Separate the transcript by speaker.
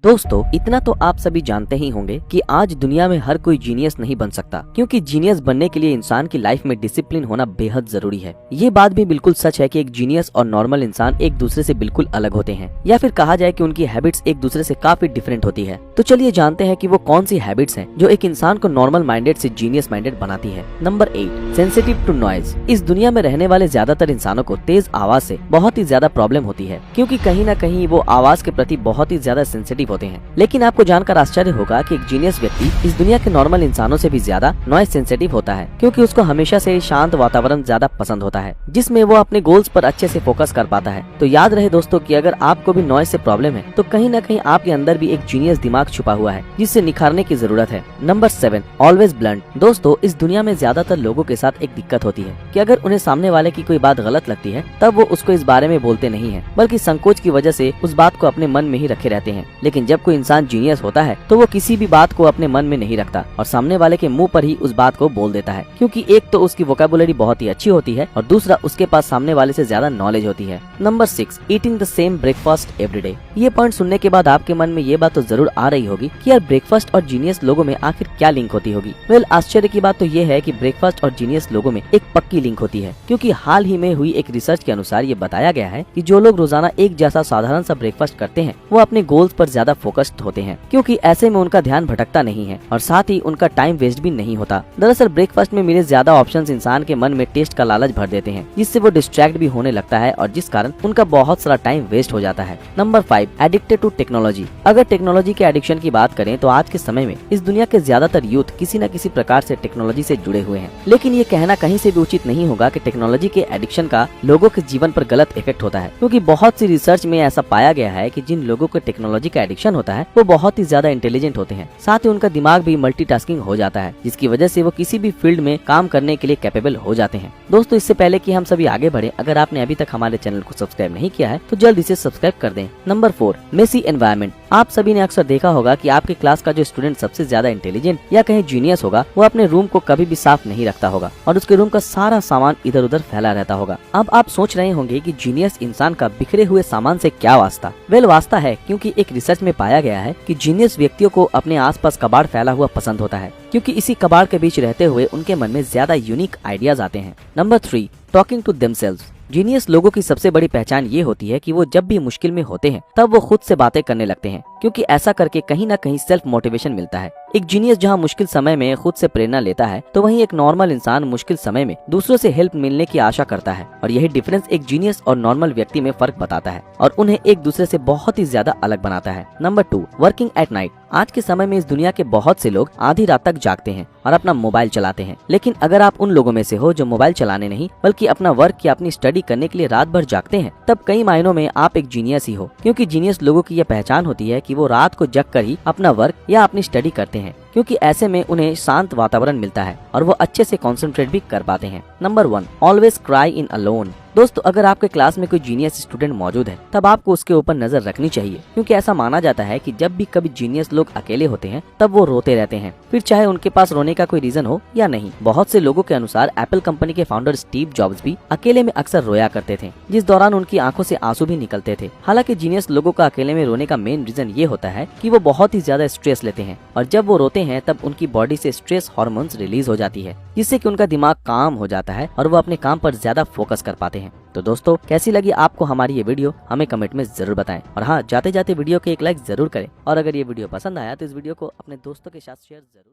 Speaker 1: दोस्तों, इतना तो आप सभी जानते ही होंगे कि आज दुनिया में हर कोई जीनियस नहीं बन सकता, क्योंकि जीनियस बनने के लिए इंसान की लाइफ में डिसिप्लिन होना बेहद जरूरी है। ये बात भी बिल्कुल सच है कि एक जीनियस और नॉर्मल इंसान एक दूसरे से बिल्कुल अलग होते हैं, या फिर कहा जाए कि उनकी हैबिट्स एक दूसरे से काफी डिफरेंट होती है। तो चलिए जानते हैं कि वो कौन सी हैबिट्स हैं जो एक इंसान को नॉर्मल माइंडेड से जीनियस माइंडेड बनाती है। Number 8, sensitive to noise. इस दुनिया में रहने वाले ज्यादातर इंसानों को तेज आवाज से बहुत ही ज्यादा प्रॉब्लम होती है, क्योंकि कहीं न कहीं वो आवाज के प्रति बहुत ही ज्यादा सेंसिटिव होते हैं। लेकिन आपको जानकर आश्चर्य होगा कि एक जीनियस व्यक्ति इस दुनिया के नॉर्मल इंसानों से भी ज्यादा नॉइज सेंसिटिव होता है, क्योंकि उसको हमेशा से शांत वातावरण ज्यादा पसंद होता है, जिसमें वो अपने गोल्स पर अच्छे से फोकस कर पाता है। तो याद रहे दोस्तों कि अगर आपको भी नॉइज से प्रॉब्लम है तो कहीं न कहीं आपके अंदर भी एक जीनियस दिमाग छुपा हुआ है, जिससे निखारने की जरूरत है। Number 7, always blunt. दोस्तों, इस दुनिया में ज्यादातर लोगों के साथ एक दिक्कत होती है कि अगर उन्हें सामने वाले की कोई बात गलत लगती है तब वो उसको इस बारे में बोलते नहीं है, बल्कि संकोच की वजह से उस बात को अपने मन में ही रखे रहते हैं। लेकिन जब कोई इंसान जीनियस होता है तो वो किसी भी बात को अपने मन में नहीं रखता और सामने वाले के मुंह पर ही उस बात को बोल देता है, क्योंकि एक तो उसकी वोकैबुलरी बहुत ही अच्छी होती है और दूसरा उसके पास सामने वाले से ज्यादा नॉलेज होती है। Number 6, eating the same breakfast everyday. ये पॉइंट सुनने के बाद आपके मन में ये बात तो जरूर आ रही होगी कि यार ब्रेकफास्ट और जीनियस लोगों में आखिर क्या लिंक होती होगी। वेल, आश्चर्य की बात तो ये है कि ब्रेकफास्ट और जीनियस लोगों में एक पक्की लिंक होती है, क्योंकि हाल ही में हुई एक रिसर्च के अनुसार ये बताया गया है कि जो लोग रोजाना एक जैसा साधारण सा ब्रेकफास्ट करते हैं वो अपने गोल्स पर ज्यादा फोकस्ड होते हैं, क्योंकि ऐसे में उनका ध्यान भटकता नहीं है और साथ ही उनका टाइम वेस्ट भी नहीं होता। दरअसल ब्रेकफास्ट में मिले ज्यादा ऑप्शंस इंसान के मन में टेस्ट का लालच भर देते हैं, जिससे वो डिस्ट्रैक्ट भी होने लगता है और जिस कारण उनका बहुत सारा टाइम वेस्ट हो जाता है। Number 5, addicted to technology. अगर टेक्नोलॉजी के एडिक्शन की बात करें तो आज के समय में इस दुनिया के ज्यादातर यूथ किसी न किसी प्रकार से टेक्नोलॉजी से जुड़े हुए हैं। लेकिन ये कहना कहीं से भी उचित नहीं होगा कि टेक्नोलॉजी के एडिक्शन का लोगों के जीवन पर गलत इफेक्ट होता है, क्योंकि बहुत सी रिसर्च में ऐसा पाया गया है कि जिन लोगों को टेक्नोलॉजी का एडिक्शन होता है वो बहुत ही ज्यादा इंटेलिजेंट होते हैं, साथ ही उनका दिमाग भी मल्टीटास्किंग हो जाता है, जिसकी वजह से वो किसी भी फील्ड में काम करने के लिए कैपेबल हो जाते हैं। दोस्तों, इससे पहले कि हम सभी आगे बढ़े, अगर आपने अभी तक हमारे चैनल को सब्सक्राइब नहीं किया है तो जल्दी से सब्सक्राइब कर दें। Number 4, messy environment. आप सभी ने अक्सर देखा होगा कि आपके क्लास का जो स्टूडेंट सबसे ज्यादा इंटेलिजेंट या कहीं जीनियस होगा वो अपने रूम को कभी भी साफ नहीं रखता होगा और उसके रूम का सारा सामान इधर उधर फैला रहता होगा। अब आप सोच रहे होंगे कि जीनियस इंसान का बिखरे हुए सामान से क्या वास्ता। वेल, वास्ता है क्योंकि एक रिसर्च में पाया गया है कि जीनियस व्यक्तियों को अपने आसपास कबाड़ फैला हुआ पसंद होता है, क्योंकि इसी कबाड़ के बीच रहते हुए उनके मन में ज्यादा यूनिक आइडियाज आते हैं। Number 3, talking to themselves. Genius लोगों की सबसे बड़ी पहचान ये होती है कि वो जब भी मुश्किल में होते हैं तब वो खुद से बातें करने लगते हैं, क्योंकि ऐसा करके कहीं न कहीं सेल्फ मोटिवेशन मिलता है। एक जीनियस जहाँ मुश्किल समय में खुद से प्रेरणा लेता है तो वहीं एक नॉर्मल इंसान मुश्किल समय में दूसरों से हेल्प मिलने की आशा करता है, और यही डिफरेंस एक जीनियस और नॉर्मल व्यक्ति में फर्क बताता है और उन्हें एक दूसरे से बहुत ही ज्यादा अलग बनाता है। Number 2, working at night. आज के समय में इस दुनिया के बहुत से लोग आधी रात तक जागते हैं और अपना मोबाइल चलाते हैं, लेकिन अगर आप उन लोगों में से हो जो मोबाइल चलाने नहीं बल्कि अपना वर्क या अपनी स्टडी करने के लिए रात भर जागते हैं, तब कई मायनों में आप एक जीनियस ही हो, क्योंकि जीनियस लोगों की यह पहचान होती है कि वो रात को जग कर ही अपना वर्क या अपनी स्टडी करते हैं, क्योंकि ऐसे में उन्हें शांत वातावरण मिलता है और वो अच्छे से कंसंट्रेट भी कर पाते हैं। Number 1, always cry in alone. दोस्तों, अगर आपके क्लास में कोई जीनियस स्टूडेंट मौजूद है तब आपको उसके ऊपर नजर रखनी चाहिए, क्योंकि ऐसा माना जाता है कि जब भी कभी जीनियस लोग अकेले होते हैं तब वो रोते रहते हैं, फिर चाहे उनके पास रोने का कोई रीजन हो या नहीं। बहुत से लोगों के अनुसार एप्पल कंपनी के फाउंडर स्टीव जॉब्स भी अकेले में अक्सर रोया करते थे, जिस दौरान उनकी आंखों से आंसू भी निकलते थे। हालांकि जीनियस लोगों का अकेले में रोने का मेन रीजन ये होता है कि वो बहुत ही ज्यादा स्ट्रेस लेते हैं और जब वो रोते हैं तब उनकी बॉडी से स्ट्रेस हार्मोन्स रिलीज हो जाती है, जिससे कि उनका दिमाग काम हो जाता है और वो अपने काम पर ज्यादा फोकस कर पाते हैं। तो दोस्तों, कैसी लगी आपको हमारी ये वीडियो हमें कमेंट में जरूर बताएं, और हाँ, जाते जाते वीडियो के एक लाइक जरूर करें, और अगर ये वीडियो पसंद आया तो इस वीडियो को अपने दोस्तों के साथ शेयर जरूर